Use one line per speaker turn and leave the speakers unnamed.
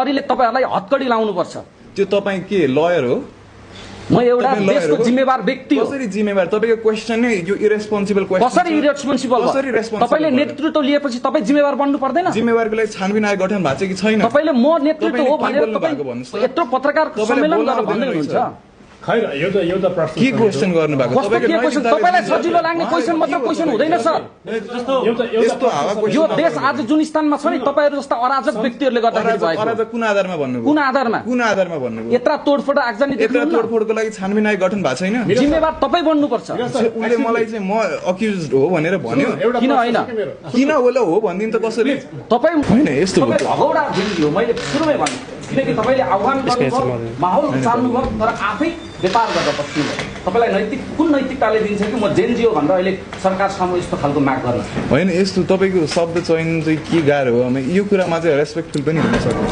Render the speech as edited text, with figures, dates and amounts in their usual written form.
प्रहरीले तपाईहरुलाई हतकडी लाउनु पर्छ।
त्यो तपाई के लयर हो?
म एउटा देशको जिम्मेवार व्यक्ति हो।
कसरी जिम्मेवार? तपाईको क्वेशन नै यो इरेस्पोन्सिबल क्वेशन।
कसरी इरेस्पोन्सिबल?
कसरी रेस्पोन्सिबल?
तपाईले नेतृत्व लिएपछि तपाई जिम्मेवार बन्नु पर्दैन?
जिम्मेवारको लागि छानबिन आयोग गठन भएको छ कि छैन?
तपाईले म नेतृत्व हो भनेर तपाई यत्रो पत्रकार सम्मेलन गरेर भन्दै हुनुहुन्छ।
खैर एउटा प्रश्न
के क्वेशन गर्नु भएको?
तपाईलाई सजिलो लाग्ने क्वेशन मात्र क्वेशन हुँदैन सर।
यस्तो हावा क्वेशन
यो देश आज जुन स्थानमा छ नि तपाईहरु जस्ता अराजक व्यक्तिहरुले गर्दाखेरि भएको।
अराजक कुन आधारमा भन्नुभयो?
कुन आधारमा?
कुन आधारमा भन्नुभयो?
यत्रा तोडफोड आगजनी
यत्रा तोडफोडको लागि छानबिन आयोग गठन भएको छैन?
जिम्मेवार तपाई बन्नु पर्छ।
उले मलाई चाहिँ म अक्युज्ड हो भनेर भन्यो।
किन हैन?
किन होला हो भन्दिन त कसरी?
तपाई
हैन यस्तो हो।
भगौडा भिडियो मैले सुरुमै भने किनकि तपाईले आह्वान गर्नुभयो, माहौल चाल्नुभयो तर आफै व्यापार गरेर बस्नुभयो। तपाईलाई नैतिक कुन नैतिकताले दिन्छ कि म जेनजी हो भनेर अहिले सरकार सामु यस्तो खालको माग गर्न?
हैन यस्तो तपाईको शब्द चयन चाहिँ के गाह्रो हो? यो कुरामा चाहिँ रेस्पेक्टफुल पनि हुन सक्छ।